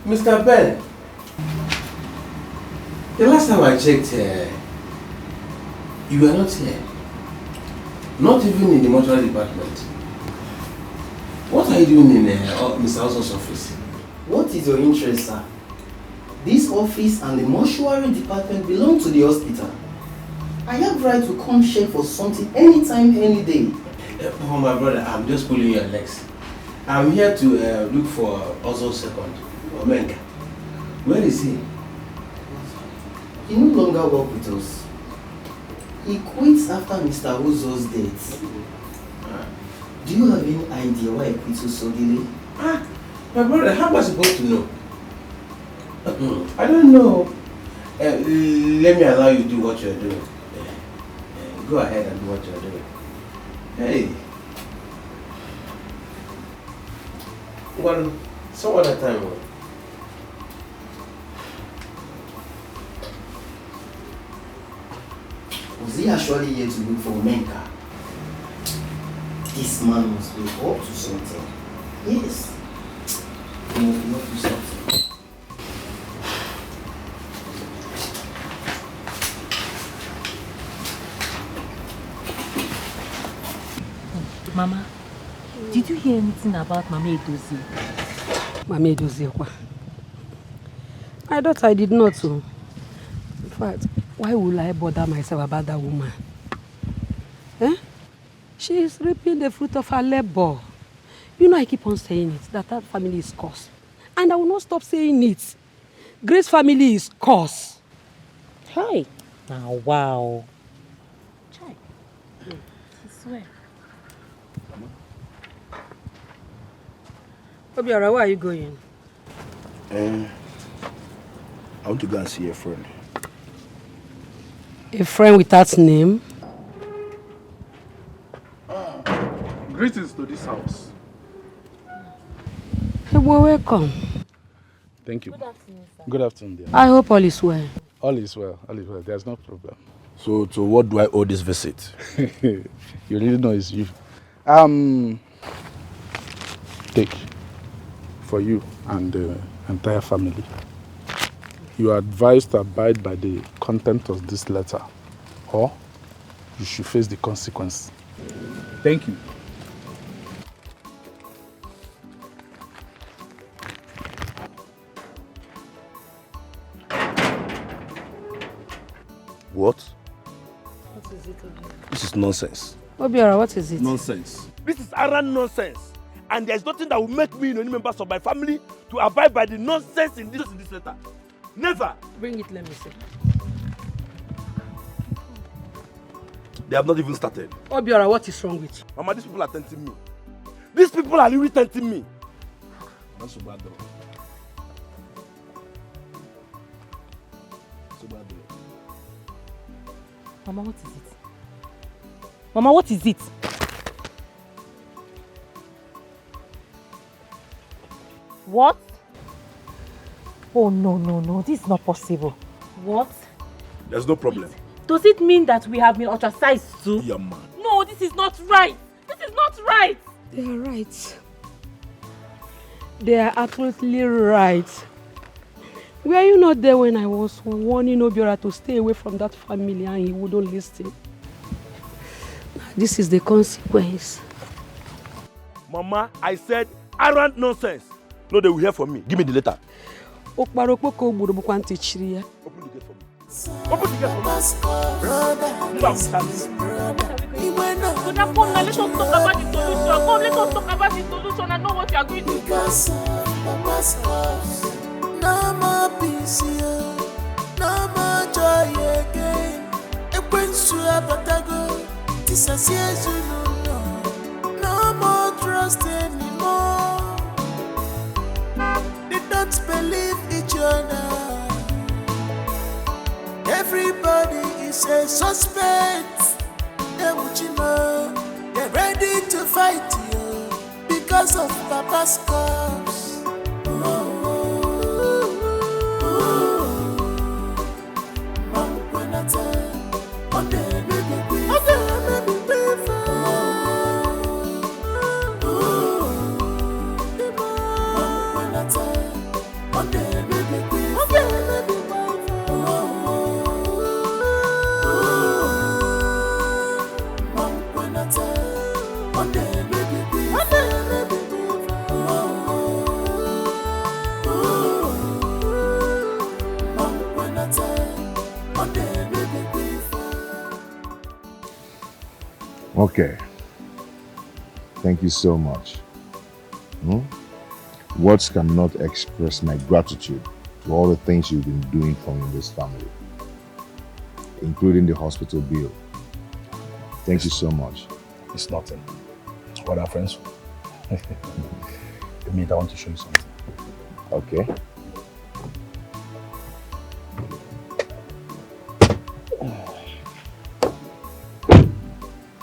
Mr. Ben, the last time I checked, you were not here. Not even in the mortuary department. What are you doing in Mr. Osso's office? What is your interest, sir? This office and the mortuary department belong to the hospital. I have right to come check for something anytime, any day. Oh, my brother, I'm just pulling your legs. I'm here to look for Osso's second, Omenka. Where is he? He no longer works with us. He quits after Mr. Osso's death. Do you have any idea why he quit so suddenly? My brother, how am I supposed to know? I don't know. Let me allow you to do what you're doing. Go ahead and do what you're doing. Hey. Well, some other time. Was he actually here to look for Omenka? This man must be up to something. Yes. He must be up to something. Mama, did you hear anything about Mama Edozie? Mama Edozie, I thought I did not. In fact, why would I bother myself about that woman? She is reaping the fruit of her labor. You know I keep on saying it, that family is cursed. And I will not stop saying it. Grace's family is cursed. Hey. Now, wow. Chai. I swear. Obiora, where are you going? I want to go and see a friend. A friend without name? Greetings to this house. Hey, well, welcome. Thank you. Good afternoon, sir. Good afternoon, dear. I hope all is well. All is well. All is well. There's no problem. So what do I owe this visit? You really know it's you. Take for you and the entire family. You are advised to abide by the content of this letter, or you should face the consequence. Thank you. What? What is it, Obiora? This is nonsense. Obiora, what is it? Nonsense. This is arrant nonsense. And there's nothing that will make me and any members of my family to abide by the nonsense in this letter. Never. Bring it, let me see. They have not even started. Obiora, what is wrong with you? Mama, these people are tempting me. These people are really tempting me. That's so bad, though. So bad, though. Mama, what is it? Mama, what is it? What? Oh, no. This is not possible. What? There's no problem. Does it mean that we have been ostracized too? Yeah, man. No, this is not right. This is not right. They are right. They are absolutely right. Were you not there when I was warning Obiora to stay away from that family and he wouldn't listen? This is the consequence. Mama, I said arrant nonsense. No, they will hear from me. Give me the letter. Open the gate for me. Open the gate for me. So that phone, now let us talk about the solution. Come, let us talk about the solution and know what you are going to do. No more peace, no more joy again. Dissociation, no more trust anymore. They don't believe each other. Everybody is a suspect. They're ready to fight you because of Papa's cause. Okay. Thank you so much. Words cannot express my gratitude to all the things you've been doing for me in this family, including the hospital bill. Thank you so much. It's nothing. What are friends? I want to show you something. Okay.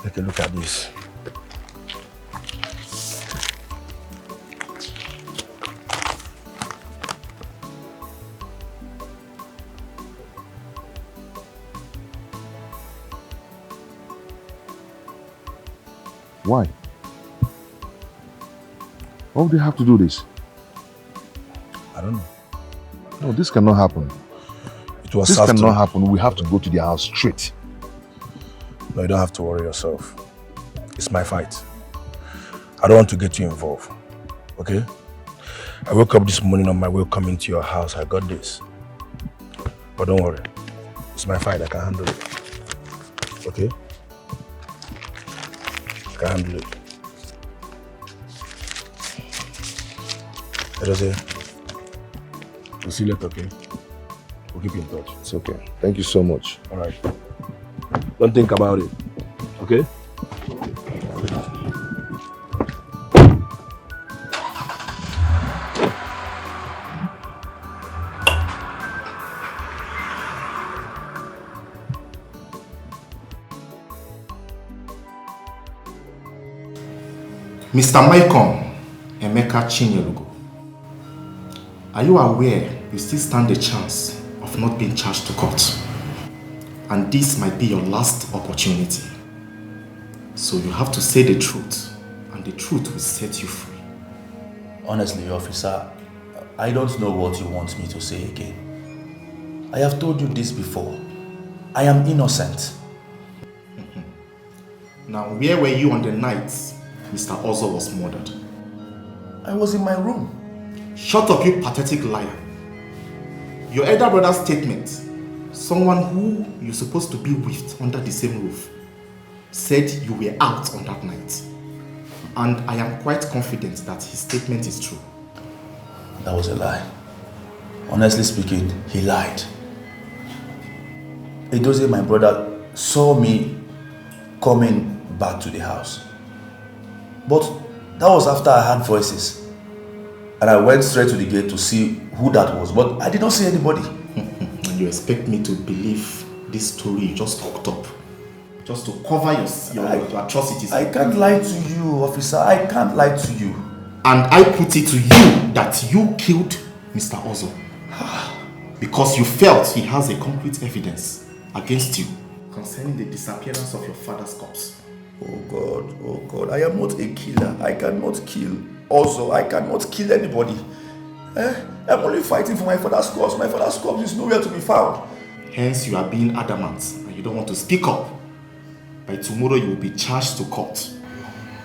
Take a look at this. Why? Why would they have to do this? I don't know. No, this cannot happen. This cannot happen. We have to go to their house straight. No, you don't have to worry yourself. It's my fight. I don't want to get you involved. Okay? I woke up this morning on my way coming to your house. I got this. But don't worry. It's my fight. I can handle it. Okay? I can handle it. Let us say, we'll see you later, okay? We'll keep you in touch. It's okay. Thank you so much. All right. Don't think about it, okay? Mr. Malcolm Emeka Chinyelugo, are you aware you still stand a chance of not being charged to court? And this might be your last opportunity. So you have to say the truth, and the truth will set you free. Honestly, officer, I don't know what you want me to say again. I have told you this before. I am innocent. Now, where were you on the night Mr. Ozo was murdered? I was in my room. Shut up, you pathetic liar. Your elder brother's statement, someone who you're supposed to be with under the same roof, said you were out on that night. And I am quite confident that his statement is true. That was a lie. Honestly speaking, he lied. Edozie, my brother, saw me coming back to the house. But that was after I heard voices. And I went straight to the gate to see who that was. But I did not see anybody. And you expect me to believe this story you just cooked up? Just to cover your atrocities? I can't lie to you, officer. I can't lie to you. And I put it to you that you killed Mr. Ozo. Because you felt he has a concrete evidence against you concerning the disappearance of your father's corpse. Oh God, I am not a killer. I cannot kill. Also, I cannot kill anybody. I'm only fighting for my father's corpse. My father's corpse is nowhere to be found. Hence, you are being adamant and you don't want to speak up. By tomorrow, you will be charged to court.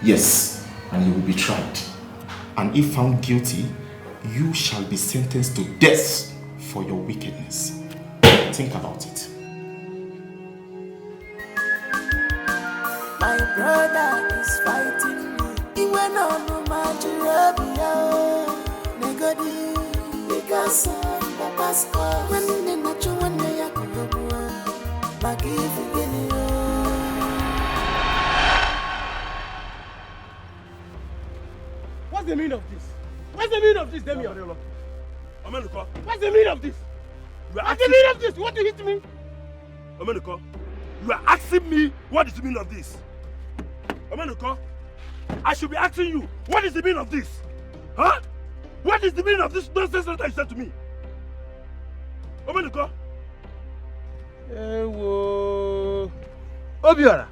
Yes, and you will be tried. And if found guilty, you shall be sentenced to death for your wickedness. Think about it. My brother is fighting me. He went on no Nigeria. Negodi, because of Papa's cause. When they not you when they are good, but if What's the meaning of this? What's the meaning of this, Demian? Omenuko. What's the meaning of this? What's the meaning of this? What you hit me? Omenuko, you are asking me what is the meaning of this? Omenuko, I should be asking you, what is the meaning of this? Huh? What is the meaning of this nonsense that you said to me? Omenuko? Obiora!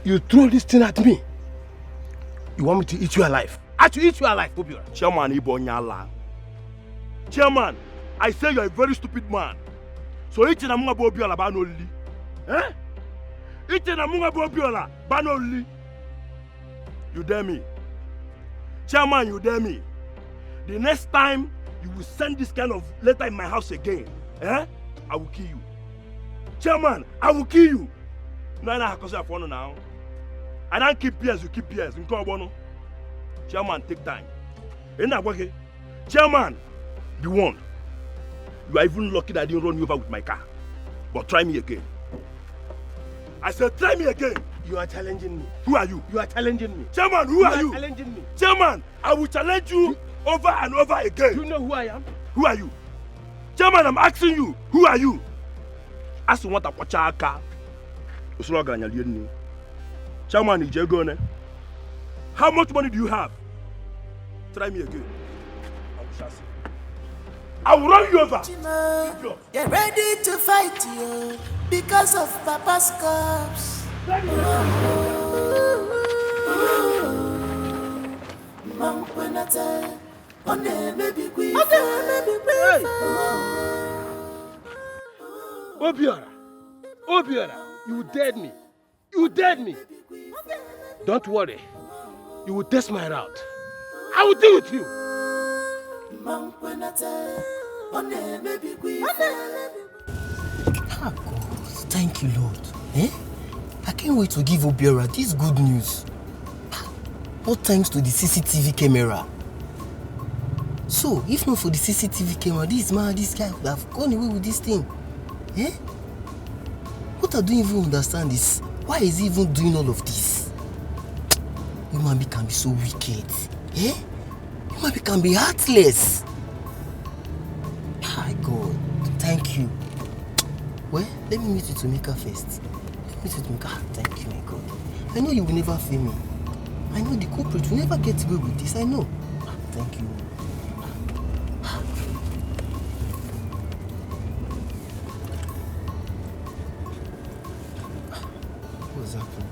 You throw this thing at me. You want me to eat you alive? I have to eat you alive, Obiora. Chairman Ibonyala. Chairman, I say you're a very stupid man. So eating a munga Bobiola banoli. Eh? Eating a munga Bobiola banoli. You dare me? Chairman, you dare me? The next time you will send this kind of letter in my house again, eh? I will kill you. Chairman, I will kill you. No, now. I don't keep peers, you keep peers. Chairman, take time. Chairman, be warned. You are even lucky that I didn't run you over with my car. But try me again. I said, try me again. You are challenging me. Who are you? You are challenging me. Chairman, who are you? Challenging me. Chairman, I will challenge you over and over again. You know who I am? Who are you? Chairman, I'm asking you. Who are you? Ask what a car. Chairman, how much money do you have? Try me again. I will run you over. You're ready to fight you because of Papa's cups. Obiora, you dared me. You dared me. Don't worry. You will test my route. I will deal with you. Ah, God, thank you, Lord. Eh? I can't wait to give Obiora this good news. All thanks to the CCTV camera. So, if not for the CCTV camera, this guy would have gone away with this thing. Eh? What I don't even understand is, why is he even doing all of this? Human being can be so wicked. Eh? Human being can be heartless. My God, thank you. Well, let me meet you to Mika first. Let me meet you to Mika. Thank you, my God. I know you will never fail me. I know the culprit will never get away with this. I know. Thank you. What's happening?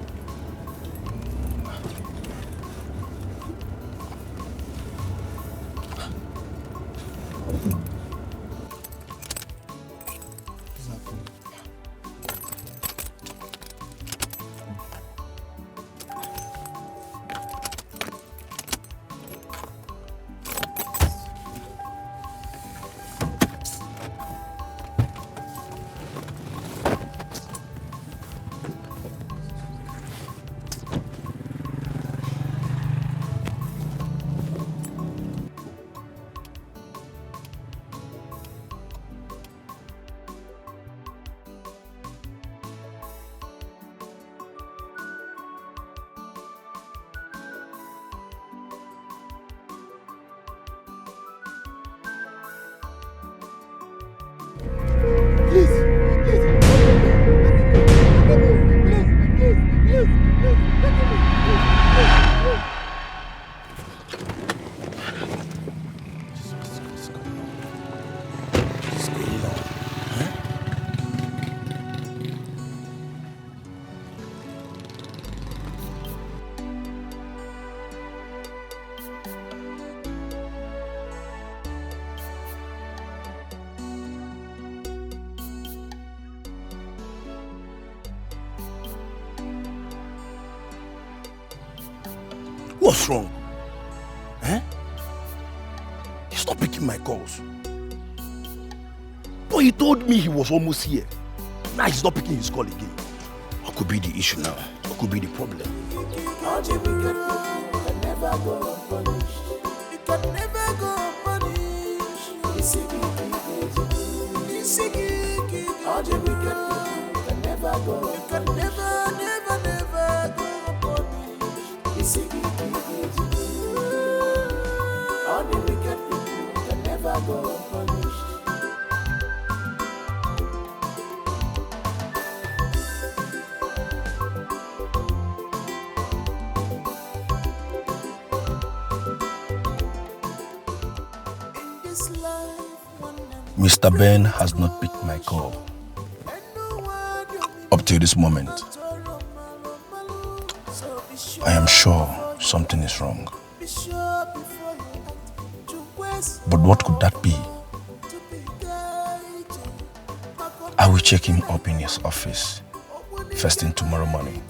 What's wrong? Eh? He's not picking my calls. But he told me he was almost here. Now he's not picking his call again. What could be the issue now? What could be the problem? All the wicked people can never go unpunished. Mr. Ben has not picked my call up till this moment. I am sure something is wrong. But what could that be? I will check him up in his office first thing tomorrow morning.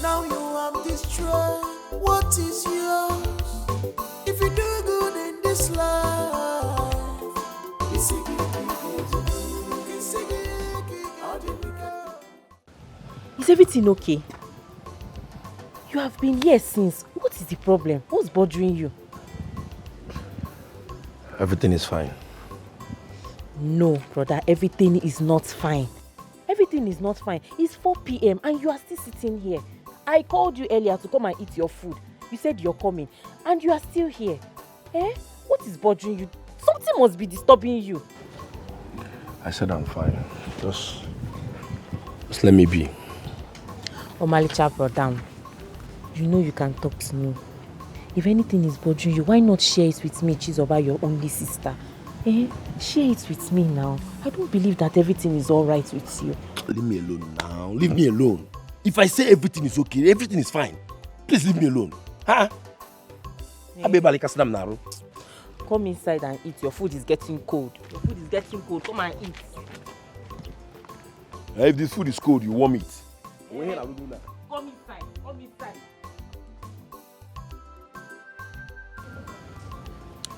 Now you have destroyed what is yours. If you do good in this life, is everything okay? You have been here since. What is the problem? What's bothering you? Everything is fine. No, brother, everything is not fine. Everything is not fine. It's 4 p.m. and you are still sitting here. I called you earlier to come and eat your food. You said you're coming and you are still here. Eh? What is bothering you? Something must be disturbing you. I said I'm fine. Just let me be. Omalicha, brother, you know you can talk to me. If anything is bothering you, why not share it with me, Chizoba, your only sister? Eh? Share it with me now. I don't believe that everything is all right with you. Leave me alone now. Leave me alone. If I say everything is okay, everything is fine, please leave me alone. Huh? Come inside and eat. Your food is getting cold. Your food is getting cold. Come and eat. If this food is cold, you warm it. Come inside. Come inside.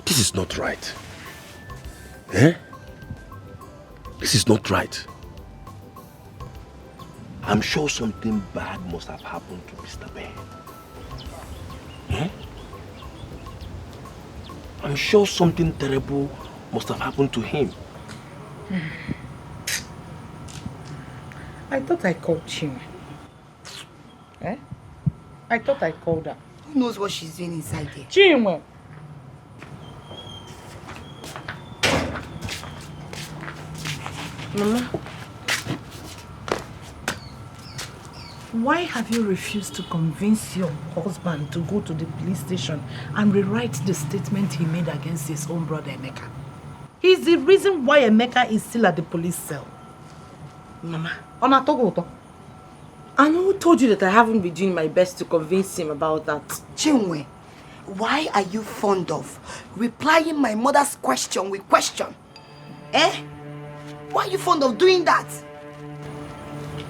This is not right. Eh? This is not right. I'm sure something bad must have happened to Mr. Ben. Eh? I'm sure something terrible must have happened to him. I thought I called Chinwe. Eh? I thought I called her. Who knows what she's doing inside there? Chinwe! Mama, why have you refused to convince your husband to go to the police station and rewrite the statement he made against his own brother Emeka? He's the reason why Emeka is still at the police cell. Mama, and who told you that I haven't been doing my best to convince him about that? Chinwe, why are you fond of replying my mother's question with question? Eh? Why are you fond of doing that?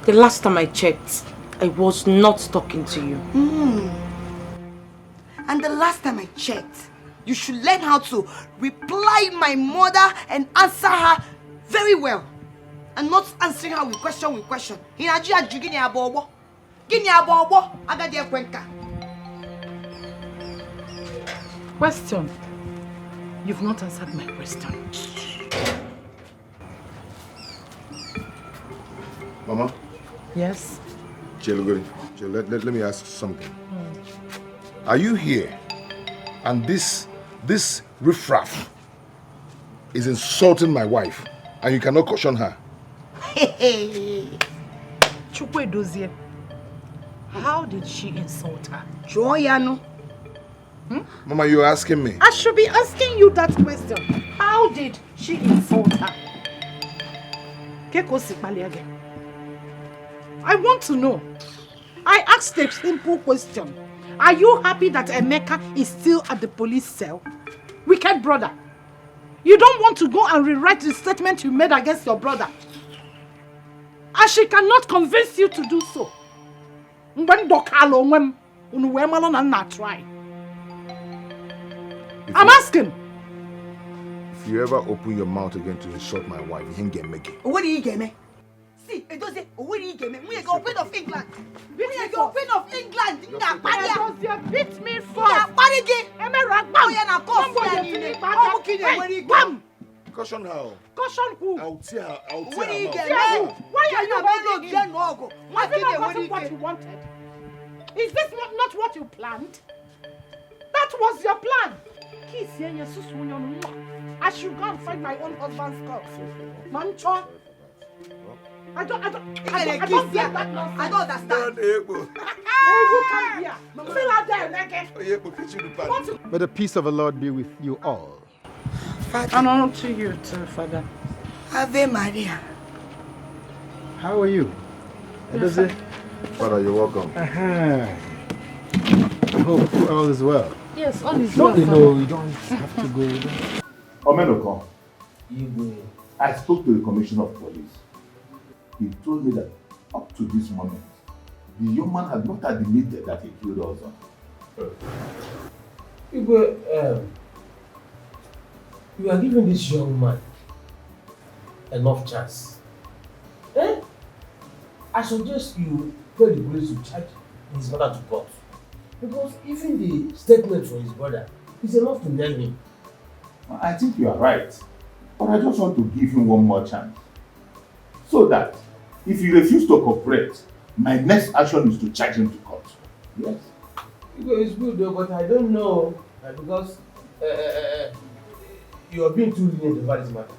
The last time I checked, I was not talking to you. And the last time I checked, you should learn how to reply my mother and answer her very well. And not answering her with question with question. In Nigeria, you give me a bobo. Give me a bobo. I got the kwenka. Question. You've not answered my question. Mama? Yes? Let me ask something. Are you here and this riffraff is insulting my wife and you cannot caution her? Chukwe Dozie, how did she insult her? Joyano. Mama, you're asking me. I should be asking you that question. How did she insult her? I want to know. I asked a simple question. Are you happy that Emeka is still at the police cell? Wicked brother. You don't want to go and rewrite the statement you made against your brother. And she cannot convince you to do so. I'm asking. If you ever open your mouth again to insult my wife, you ain't get me. What do you get me? See, it does say, what do you get me? We are Queen of England. We are Queen of England. You beat me for. Caution how? Caution who? I'll tear her. Why are you begging him? Have you not gotten what you wanted? Is this not what you planned? That was your plan. I should go and find my own husband's corpse. Mancho. I don't get that nonsense. I don't understand. May the peace of the Lord be with you all. Father. And on to you too, Father. Ave Maria. How are you? Does it? Father, you're welcome. I hope all is well. Yes, all is No, well. no, you don't have to go. Omenoko, I spoke to the commissioner of police. He told me that up to this moment, the young man had not admitted that he killed also. You are giving this young man enough chance. I suggest you tell the police to charge his mother to court. Because even the statement from his brother is enough to nail him. I think you are right. But I just want to give him one more chance. So that if he refuses to cooperate, my next action is to charge him to court. Yes. It's good though, but I don't know because you are being too lenient about this matter.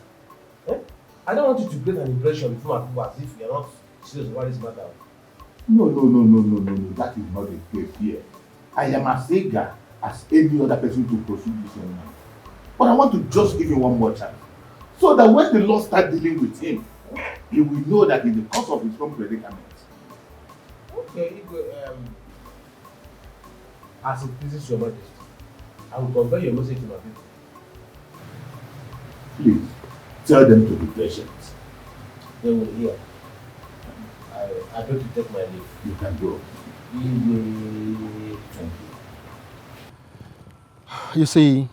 I don't want you to get an impression before my people as if you are not serious about this matter. No. That is not the case here. I am as eager as any other person to pursue this young man. But I want to just give him one more chance. So that when the law starts dealing with him, he will know that in the course of his own predicament. Okay, as it pleases your majesty, I will convey your message to my people. Please, tell them to be patient. They will hear. I beg to take my leave. You can go. Thank you. You see,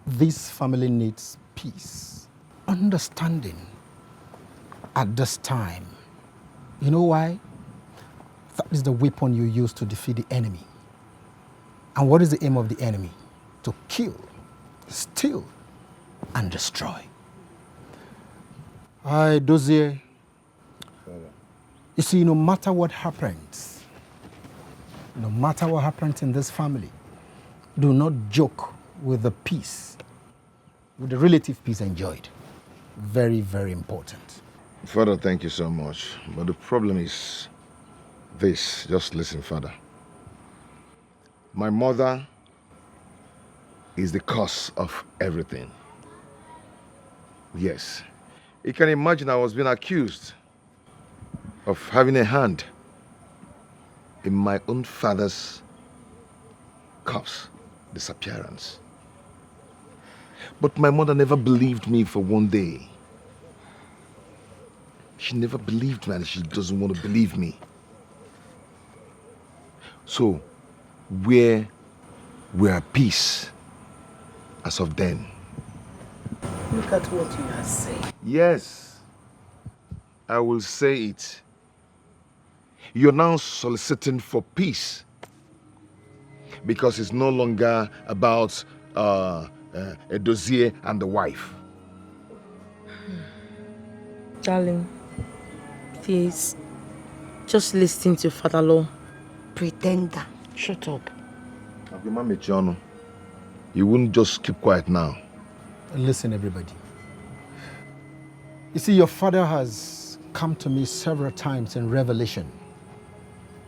this family needs peace, understanding at this time. You know why? That is the weapon you use to defeat the enemy. And what is the aim of the enemy? To kill, steal, and destroy. Dozier, you see, no matter what happens in this family, do not joke with the peace, with the relative peace enjoyed. Very, very important. Father, thank you so much. But the problem is this. Just listen, Father. My mother is the cause of everything. Yes. You can imagine I was being accused of having a hand in my own father's corpse disappearance. But my mother never believed me for one day. She never believed me and she doesn't want to believe me. So, we're at peace as of then. Look at what you are saying. Yes, I will say it. You're now soliciting for peace because it's no longer about a dossier and the wife. Darling, please, just listen to Father-Law. Pretender. Shut up. You wouldn't just keep quiet now. Listen, everybody. You see, your father has come to me several times in Revelation,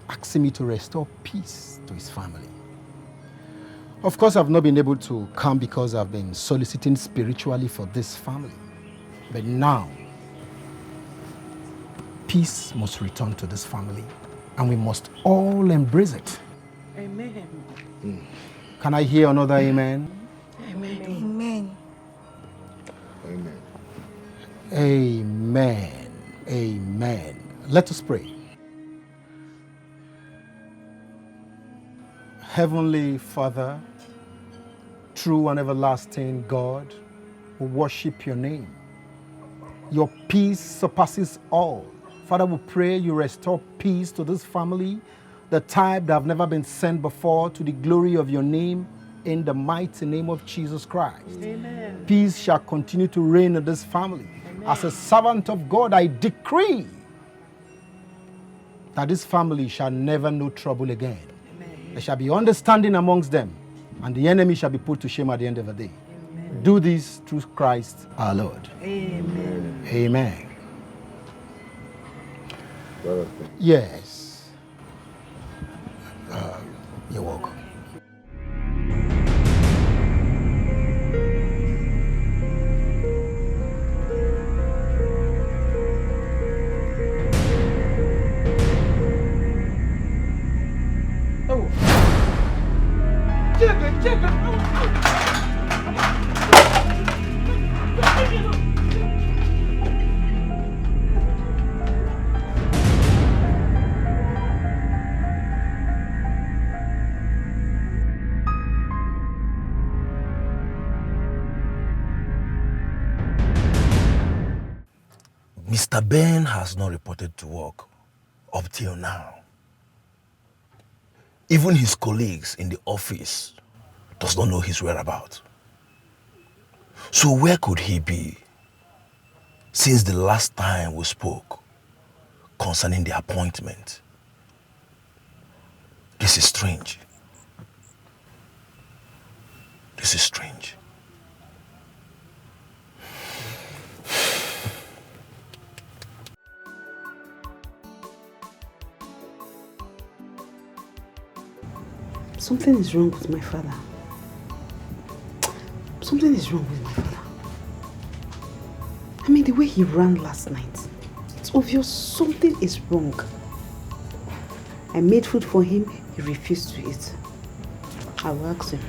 asking me to restore peace to his family. Of course, I've not been able to come because I've been soliciting spiritually for this family. But now, peace must return to this family, and we must all embrace it. Amen. Can I hear another amen? Amen. Amen. Amen. Amen. Amen. Let us pray. Heavenly Father, true and everlasting God, we worship your name. Your peace surpasses all. Father, we pray you restore peace to this family, the type that have never been sent before, to the glory of your name, in the mighty name of Jesus Christ. Amen. Peace shall continue to reign in this family. Amen. As a servant of God, I decree that this family shall never know trouble again. Amen. There shall be understanding amongst them, and the enemy shall be put to shame at the end of the day. Amen. Do this through Christ our Lord. Amen. Amen. Yes. You're welcome. Mr. Ben has not reported to work up till now. Even his colleagues in the office does not know his whereabouts. So where could he be since the last time we spoke concerning the appointment? This is strange. This is strange. Something is wrong with my father. Something is wrong with my father. I mean, the way he ran last night, it's obvious something is wrong. I made food for him, he refused to eat. I will ask him.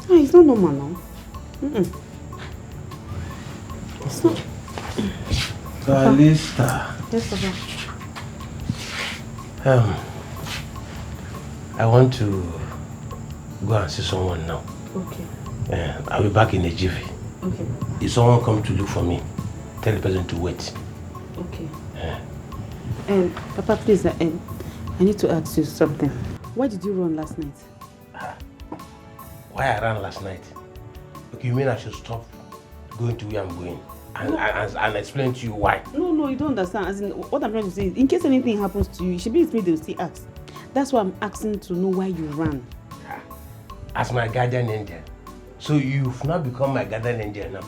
No, it's not normal now. It's not. Calista. Yes, Papa. I want to go and see someone now. Okay. I'll be back in a jiffy. Okay. If someone comes to look for me, tell the person to wait. Okay. Papa, please, I need to ask you something. Why did you run last night? Why I ran last night? Okay, you mean I should stop going to where I'm going and explain to you why? No, you don't understand. As in, what I'm trying to say is, in case anything happens to you, it should be with me, they'll still ask. That's why I'm asking to know why you ran. As my guardian angel. So you've now become my guardian angel now.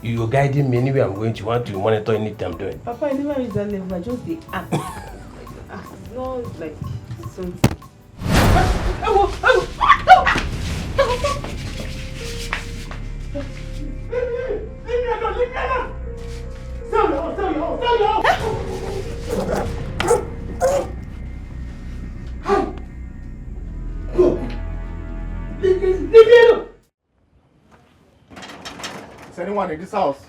You're guiding me anywhere I'm going to. You want to monitor anything I'm doing. Papa, I never reached that level. I just the act. It's not like something. Is anyone in this house?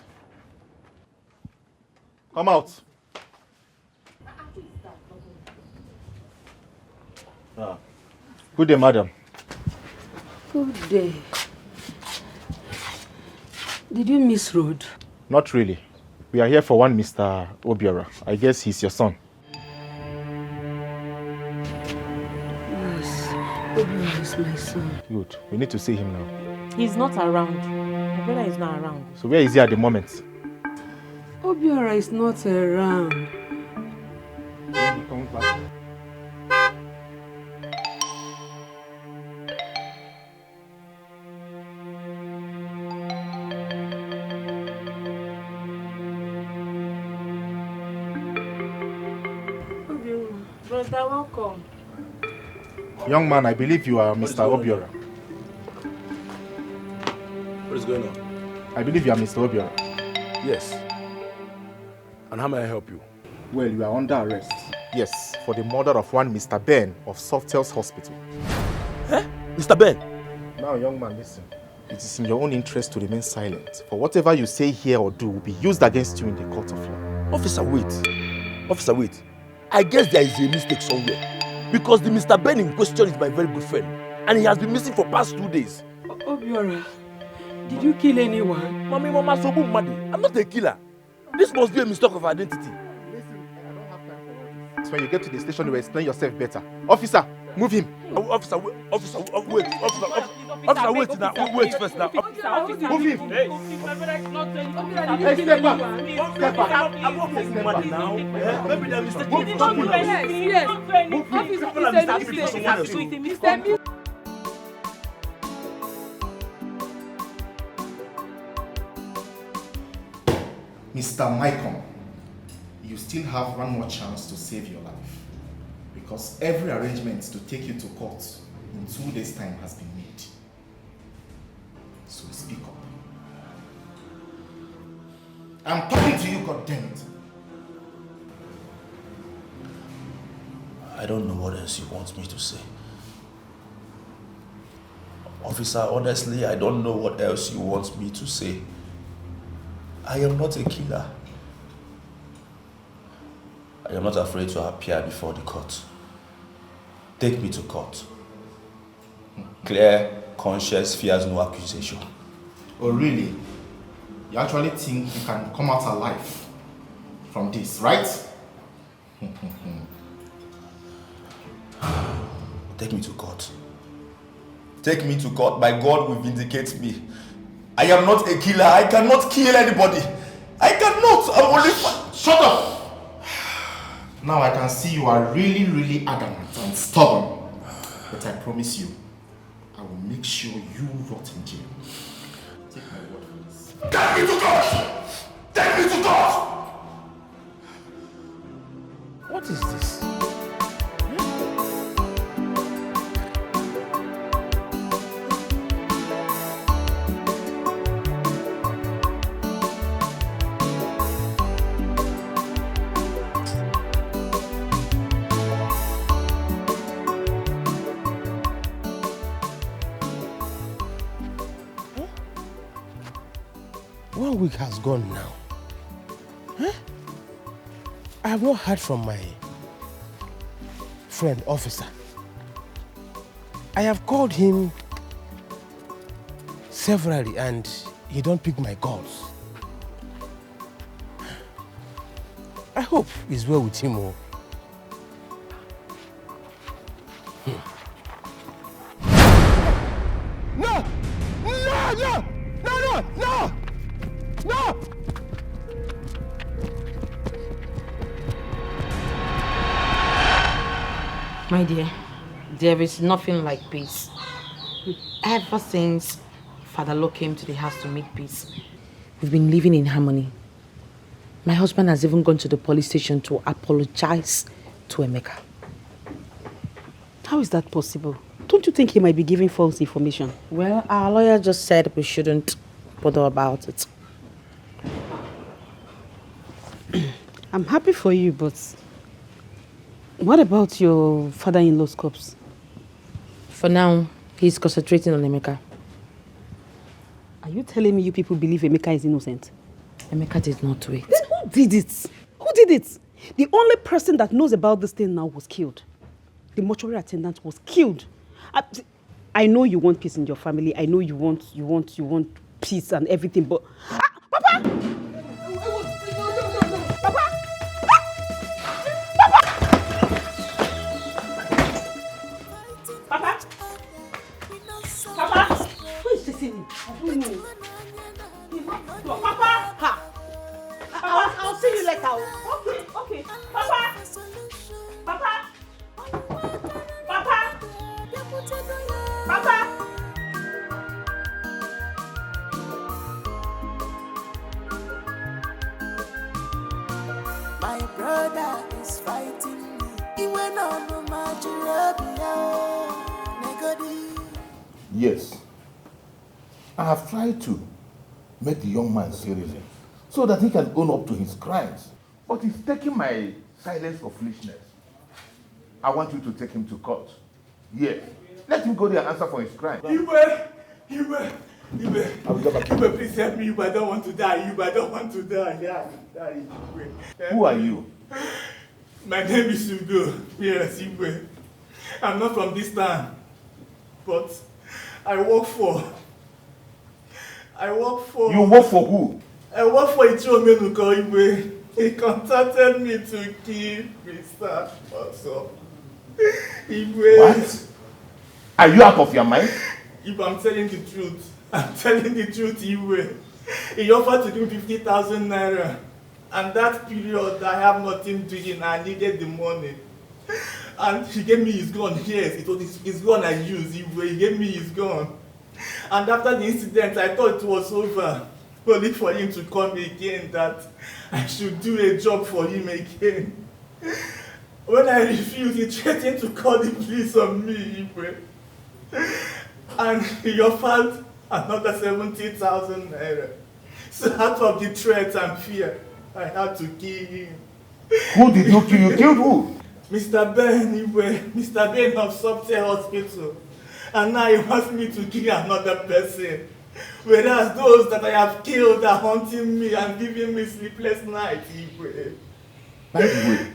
Come out. Good day, madam. Good day. Did you miss road? Not really. We are here for one Mr. Obiora. I guess he's your son. Yes, Obiora is my son. Good. We need to see him now. He's not around. My brother is not around. So where is he at the moment? Obiora is not around. When he comes back. Brother, welcome. Young man, I believe you are Mr. Obiora. What is going on? I believe you are Mr. Obiora. Yes. And how may I help you? Well, you are under arrest. Yes, for the murder of one Mr. Ben of Softel's Hospital. Eh? Mr. Ben? Now, young man, listen. It is in your own interest to remain silent. For whatever you say here or do will be used against you in the court of law. Officer, wait. Officer, wait. I guess there is a mistake somewhere. Because the Mr. Ben in question is my very good friend. And he has been missing for past 2 days. Obiora, did you kill anyone? Mommy, Mama, Sobu Madi. I'm not a killer. This must be a mistake of identity. Listen, I don't have time for all this. When you get to the station, you will explain yourself better. Officer, move him. Officer, wait. Officer, wait. Officer, wait now. Wait first now. Move him. Hey, step back. Step back. I'm not taking money now. Maybe they're mistaken. Move. Mr. Michael, you still have one more chance to save your life. Because every arrangement to take you to court in 2 days' time has been made. So speak up. I'm talking to you, goddammit. I don't know what else you want me to say. Officer, honestly, I don't know what else you want me to say. I am not a killer. I am not afraid to appear before the court. Take me to court. Clear conscience fears no accusation. Oh, really? You actually think you can come out alive from this, right? Take me to court. Take me to court. My God will vindicate me. I am not a killer. I cannot kill anybody. I cannot. I'm only... Shut up! Now I can see you are really adamant and stubborn. But I promise you, I will make sure you rot in jail. Take my word for this. Take me to court! Take me to court! What is this? One week has gone now. Huh? I have not heard from my friend officer. I have called him severally and he don't pick my calls. I hope it's well with him. No! No! No! No! No! No! No! My dear, there is nothing like peace. Ever since Father Law came to the house to make peace, we've been living in harmony. My husband has even gone to the police station to apologize to Emeka. How is that possible? Don't you think he might be giving false information? Well, our lawyer just said we shouldn't bother about it. I'm happy for you, but what about your father-in-law's corpse? For now, he's concentrating on Emeka. Are you telling me you people believe Emeka is innocent? Emeka did not do it. Then who did it? Who did it? The only person that knows about this thing now was killed. The mortuary attendant was killed. I know you want peace in your family. I know you want peace and everything, but... Papa! Papa! Who is chasing me? I don't know. Papa! Ha! I'll see you later. Okay. Papa! Papa! Papa! Papa! My brother is fighting me. He went on to Yes. I have tried to make the young man say reason so that he can own up to his crimes. But he's taking my silence for foolishness. I want you to take him to court. Yes. Let him go there and answer for his crime. Ibe, I will get back to you. please help me. I don't want to die. I don't want to die. Yeah. Who are you? My name is Ugo. Yes, Ibe. I'm not from this town, but I work for. You work for who? I work for Ichiomenuko Ibe. He contacted me to kill Mr. Also. Ibe. What? Are you out of your mind? If I'm telling the truth, Ibe. He offered to give 50,000 naira. And that period, I have nothing doing. I needed the money. And he gave me his gun. Yes, it was his gun I used. He gave me his gun. And after the incident, I thought it was over. Only for him to call me again that I should do a job for him again. When I refused, he threatened to call the police on me. And he offered another 70,000 naira. So out of the threat and fear, I had to kill him. Who did you kill? You killed who? Mr. Ben, Mr. Ben of Subtel Hospital. And now he wants me to kill another person. Whereas those that I have killed are haunting me and giving me sleepless nights. By the way,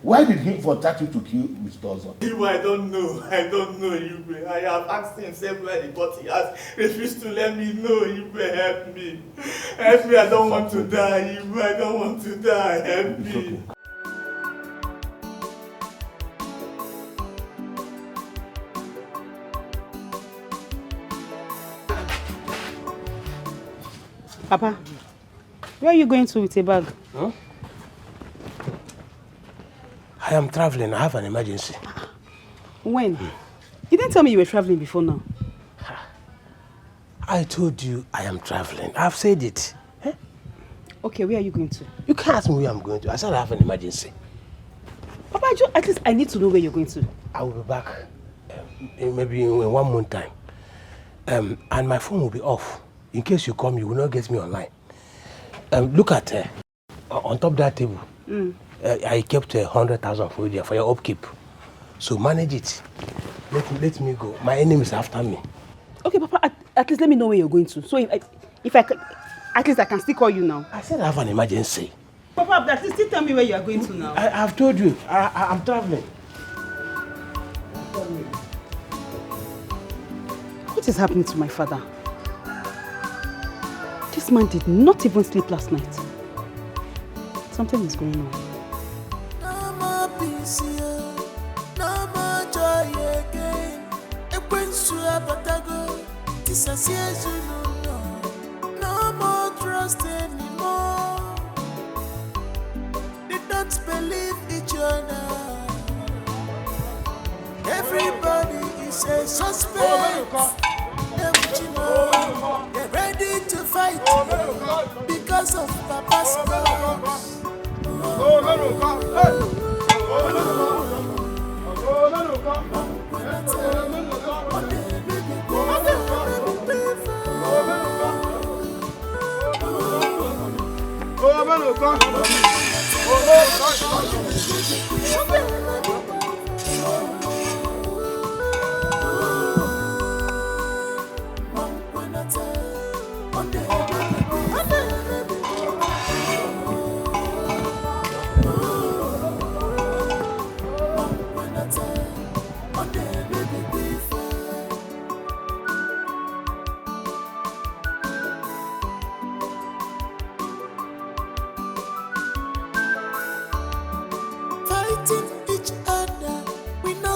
Why did he contact you to kill Mr. Ozo? I don't know. I don't know, Ibe. I have asked him several, but he has refused to let me know. Ibe, help me. Help me, I don't want to die. Ibe, I don't want to die. Help me. Papa, where are you going to with a bag? Huh? I am traveling. I have an emergency. When? You didn't tell me you were traveling before now. I told you I am traveling. I've said it. Eh? Okay, where are you going to? You can't ask me where I'm going to. I said I have an emergency. Papa, at least I need to know where you're going to. I will be back maybe in 1 month time. And my phone will be off. In case you come, you will not get me online. Look at on top of that table. I kept 100,000 for you there for your upkeep. So manage it. Let me go. My enemy is after me. Okay, Papa, at least let me know where you're going to. So if I can, at least I can still call you now. I said I have an emergency. Papa, at least still tell me where you are going to now. I've told you. I'm traveling. What is happening to my father? This man did not even sleep last night. Something is going on. No more peace here, no more joy again. Dissociation, no more trust anymore. They don't believe each other. Everybody is a suspect. They're ready to fight because of Papa's cause.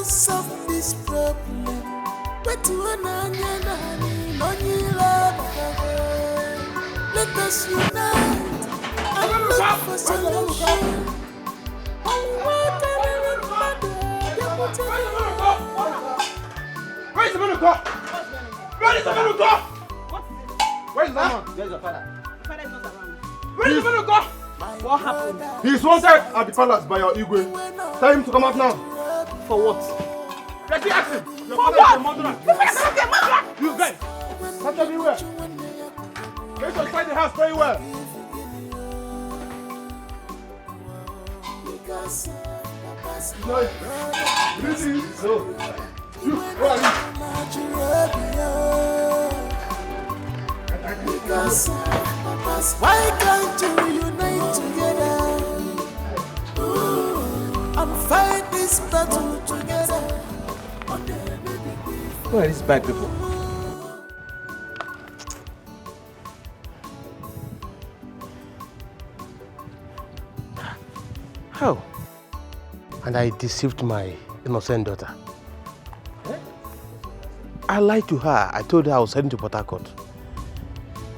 Solve this problem. Let us unite and look for solution. Where is the man of God? Where is the man of God? Where is the man? Where's your father? Your father is not around. Where is the man of God? What happened? He is wanted at the palace by your Igwe. Tell him to come out now. For what? Let me ask him. Your For father what? is a murderer. Your father is a murderer. You guys, search everywhere. Get inside the house very well. No. You, where are you? Why can't you unite together and fight this battle together? Where are these bad people? How? And I deceived my innocent daughter. I lied to her. I told her I was heading to Port Harcourt,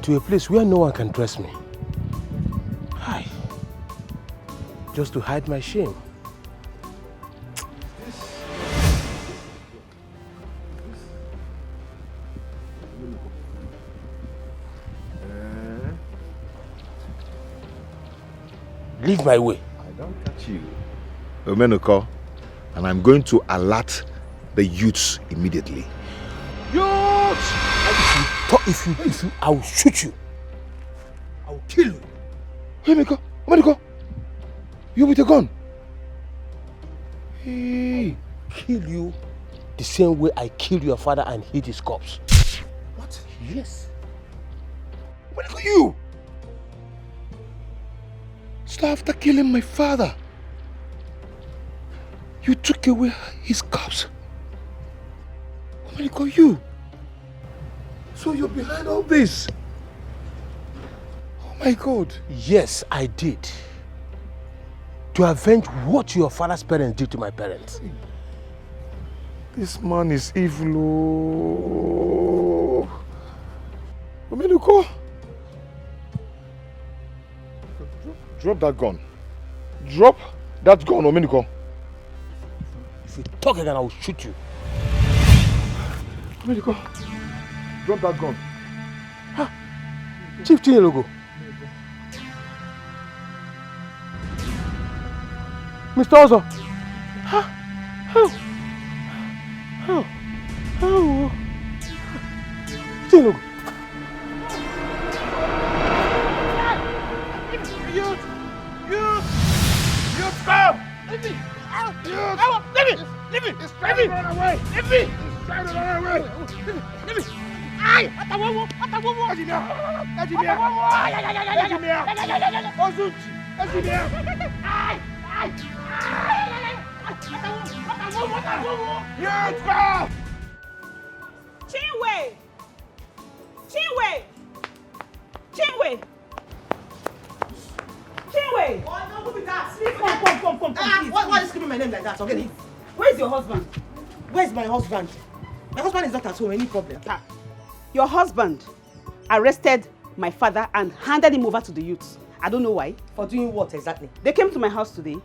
to a place where no one can trust me. Hi. Just to hide my shame. Leave my way. I don't catch you. Omenuko, and I'm going to alert the youths immediately. Youths! If you, I will shoot you. I will kill you. Omenuko, you with a gun? Hey, kill you the same way I killed your father and hid his corpse. What? Yes. Omenuko, you! So after killing my father, You took away his corpse. Omeniko, you. So you're behind all this. Oh my God. Yes, I did. To avenge what your father's parents did to my parents. This man is evil. Oh. Omeniko. Drop that gun. Drop that gun, Omeniko. If you talk again, I will shoot you. Omeniko. Drop that gun. Ha! Chief Chinelogo. Mr. Ozo. Ha! How? Chinelogo. You stop! Leave me! Leave me! He's trying to run away! Leave me! He's trying to run away! Leave me! Aye! Chinwe! Chinwe! Chinwe! Chinwe! Oh, no, who be that? Come, please. Why are you screaming my name like that? Okay. Where's your husband? Where's my husband? My husband is not at home. Any problem? Your husband arrested my father and handed him over to the youths. I don't know why. For doing what exactly? They came to my house today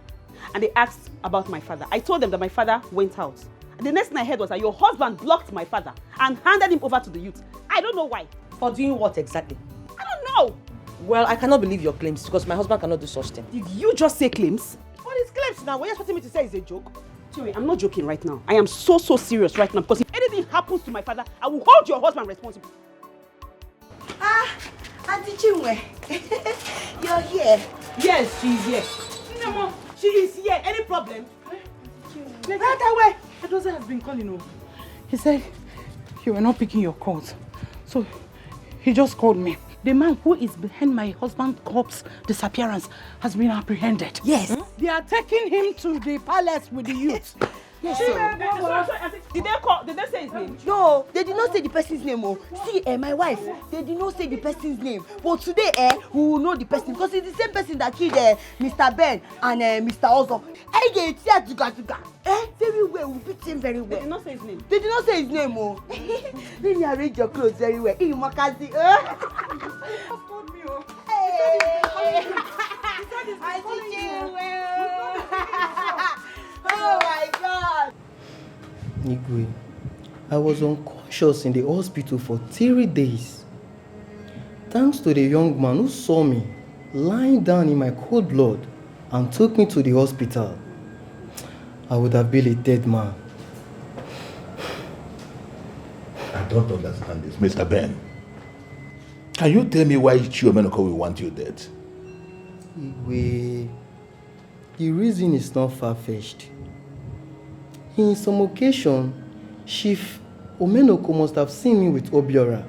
and they asked about my father. I told them that my father went out. And the next thing I heard was that your husband blocked my father and handed him over to the youth. I don't know why. For doing what exactly? I don't know. Well, I cannot believe your claims because my husband cannot do such thing. Did you just say claims? What is claims now? What are you expecting me to say is a joke? Chinwe, I'm not joking right now. I am so serious right now because if anything happens to my father, I will hold your husband responsible. Auntie Chinwe, you're here. Yes, she's here. No, she is here. Any problem? Right away. My daughter has been calling you. He said you were not picking your calls. So he just called me. The man who is behind my husband's corpse disappearance has been apprehended. Yes. They are taking him to the palace with the youth. Yes, Did they say his name? No, they did not say the person's name. Oh. See, my wife, they did not say the person's name. But today, we will know the person because it's the same person that killed Mr. Ben and Mr. Ozo. Very well, we beat him very well. They did not say his name. They did not say his name. Oh. Let me arrange your clothes very well. Hey, Makazi. Oh my God! Igwe, I was unconscious in the hospital for 3 days. Thanks to the young man who saw me lying down in my cold blood and took me to the hospital, I would have been a dead man. I don't understand this, Mr. Ben. Can you tell me why Omeniko will want you dead? Igwe, the reason is not far-fetched. In some occasion, Chief Omeniko must have seen me with Obiora.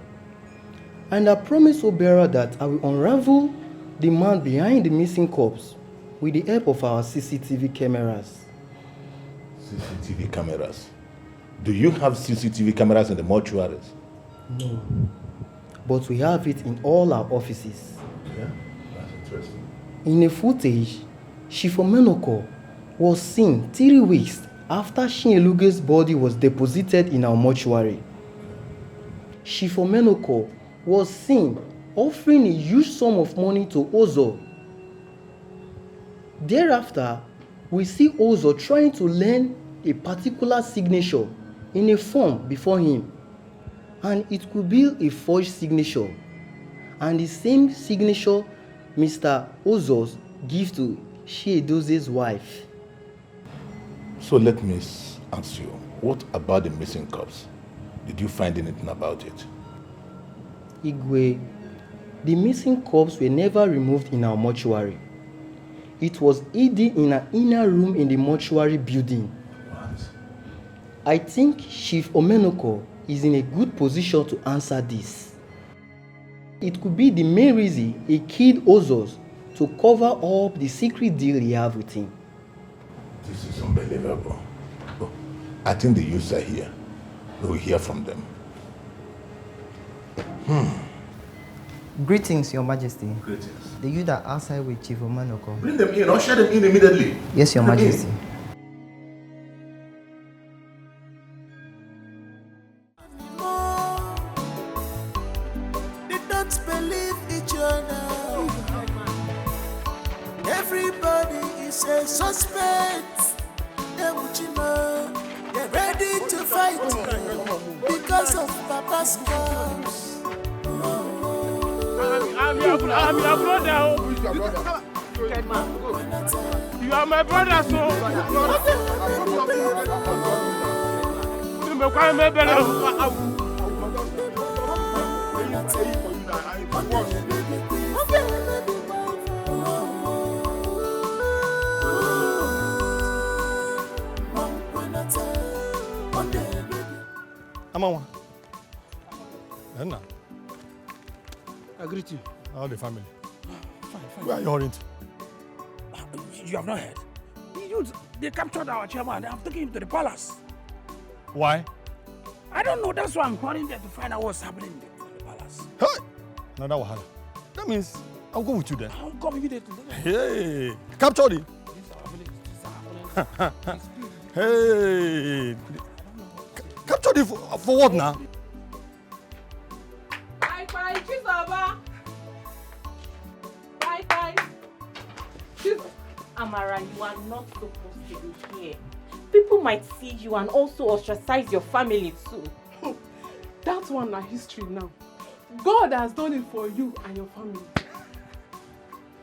And I promised Obiora that I will unravel the man behind the missing corpse with the help of our CCTV cameras. CCTV cameras? Do you have CCTV cameras in the mortuaries? No. But we have it in all our offices. Yeah, that's interesting. In a footage, Chief Omeniko was seen 3 weeks after Shinyeluge's body was deposited in our mortuary. Chief Omeniko was seen offering a huge sum of money to Ozo. Thereafter, we see Ozo trying to learn a particular signature in a form before him, and it could be a forged signature, and the same signature Mr. Ozo gives to Shiedoze's wife. So let me ask you, what about the missing corpse? Did you find anything about it? Igwe, the missing corpse were never removed in our mortuary. It was hidden in an inner room in the mortuary building. What? I think Chief Omeniko is in a good position to answer this. It could be the main reason he killed Ozos to cover up the secret deal he had with him. This is unbelievable. Oh, I think the youths are here. We will hear from them. Greetings, Your Majesty. Greetings. The youth are outside with Chief Omanoko. Bring them in, usher them in immediately. Yes, Your Bring them in. Majesty. They don't believe each other. Everybody is a suspect. They're ready to fight because of Papa's comes. I'm your brother. You are my brother, so. Amawa. Enna. I greet you. How the family? Fine. Where are you hurrying to? You have not heard. They captured our chairman. They have taken him to the palace. Why? I don't know. That's why I'm calling there to find out what's happening in the palace. Hey! Another wahala. That means I'll go with you then. I'll come immediately. Hey! Captured him. Hey! Captured him for what now? Bye, Chisaba. Bye. Amara, you are not supposed to be here. People might see you and also ostracize your family too. That one is history now. God has done it for you and your family.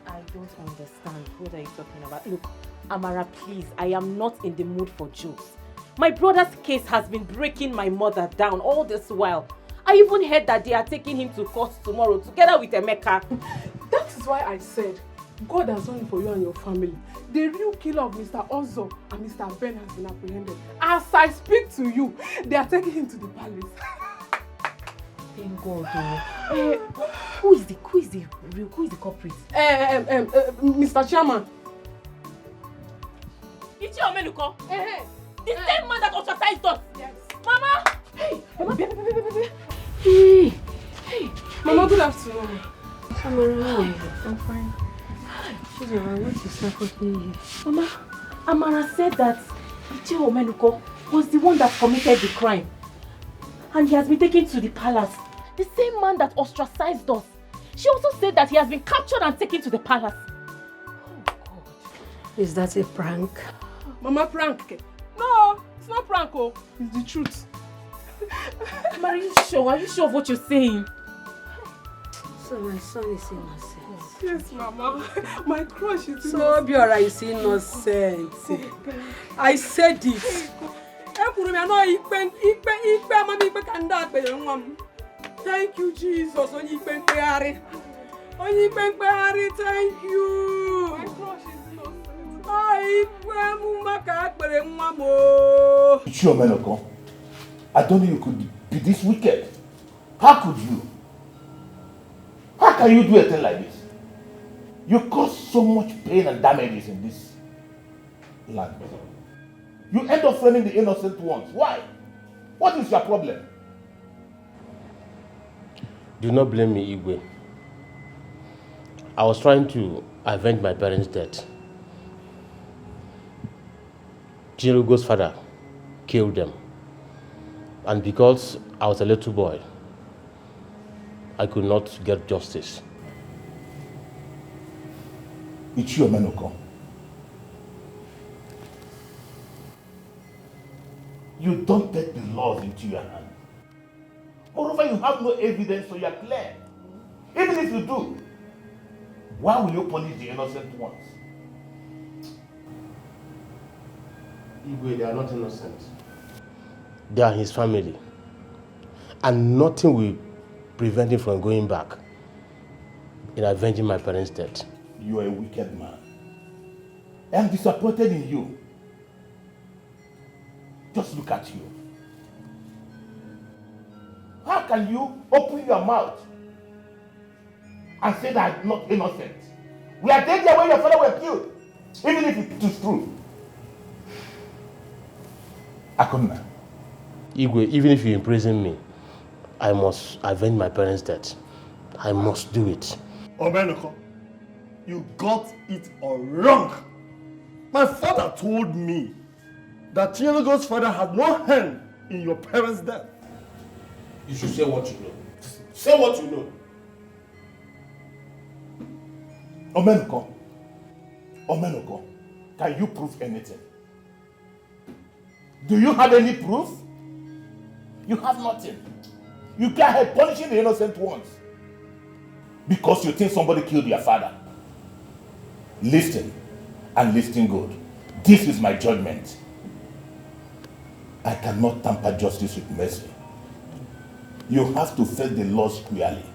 I don't understand. What are you talking about? Look, Amara, please, I am not in the mood for jokes. My brother's case has been breaking my mother down all this while. I even heard that they are taking him to court tomorrow together with Emeka. That is why I said God has done it for you and your family. The real killer of Mr. Ozo and Mr. Ben has been apprehended. As I speak to you, they are taking him to the palace. Thank God. Who is the culprit? Mr. Chairman. It's your Meluko. The same man that ostracized us. Yes. Mama. Hey, Mama. Hey. Mama, good afternoon. I'm fine. What is happening here? Mama, Amara said that Ichiro Meluko was the one that committed the crime. And he has been taken to the palace. The same man that ostracized us. She also said that he has been captured and taken to the palace. Oh God. Is that a prank? Mama, prank? No, it's not prank, oh. It's the truth. Mama, are you sure? Are you sure of what you're saying? So my son is innocent. Yes, Mama. My crush is innocent. So Biora is innocent. I said it. Thank you, Jesus. Thank you. My crush is innocent. Sure, Meloko. I don't know you could be this wicked. How could you? How can you do a thing like this? You cause so much pain and damages in this land. You end up framing the innocent ones. Why? What is your problem? Do not blame me, Igwe. I was trying to avenge my parents' death. Chirugo's father killed them. And because I was a little boy, I could not get justice. Ichiro Menoko. You don't take the laws into your hand. Moreover, you have no evidence, so you are clear. Even if you do, why will you punish the innocent ones? Igwe, they are not innocent. They are his family. And nothing will prevent him from going back in avenging my parents' death. You are a wicked man. I am disappointed in you. Just look at you. How can you open your mouth and say that I'm not innocent? We are dead there when your father was killed, even if it is true. Akuna. Igwe, even if you imprison me, I must avenge my parents' death. I must do it. Omenoko, you got it all wrong. My father told me that Chinyologo's father had no hand in your parents' death. You should say what you know. Say what you know. Omenoko, can you prove anything? Do you have any proof? You have nothing. You can't help punishing the innocent ones because you think somebody killed your father. Listen, and listen good. This is my judgment. I cannot tamper justice with mercy. You have to face the law squarely.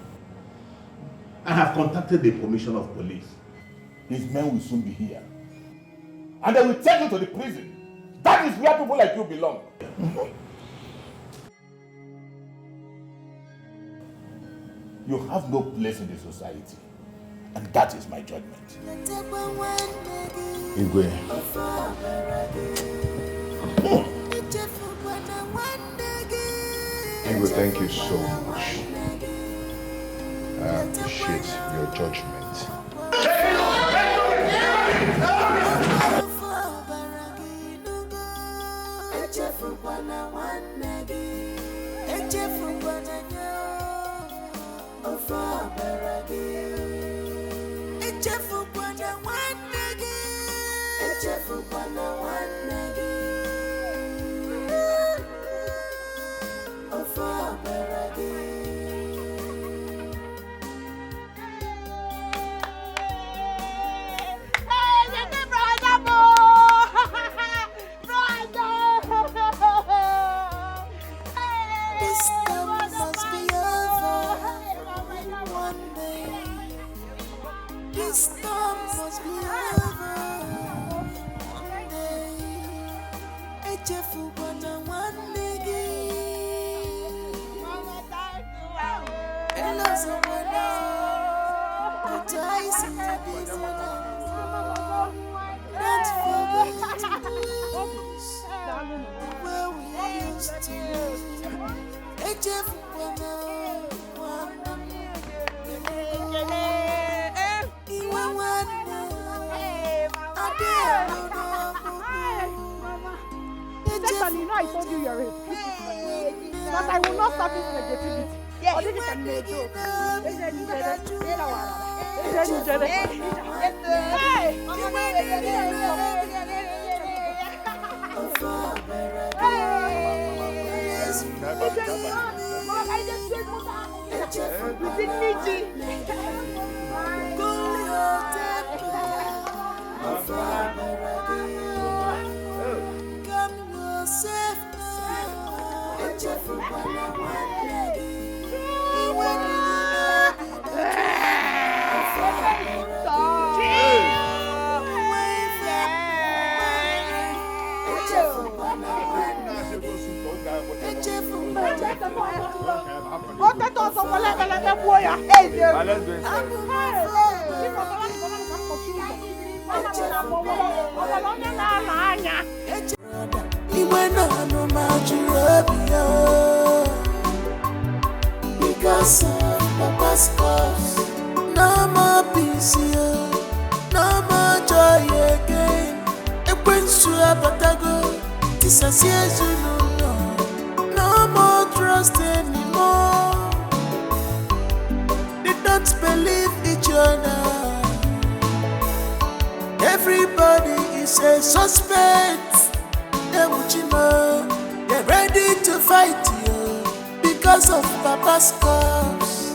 I have contacted the commissioner of police. His men will soon be here. And they will take you to the prison. That is where people like you belong. You have no place in the society. And that is my judgment. Igwe. Igwe, thank you so much. I appreciate your judgment. You know I told you you're a but I will not stop this negativity. Yeah, you can make it. Because of Papa's cause, no more peace here, no more joy again. It brings to a patago, disassociation, no more trust anymore. They don't believe each other. Everybody is a suspect. They're ready to fight you because of Papa's cause.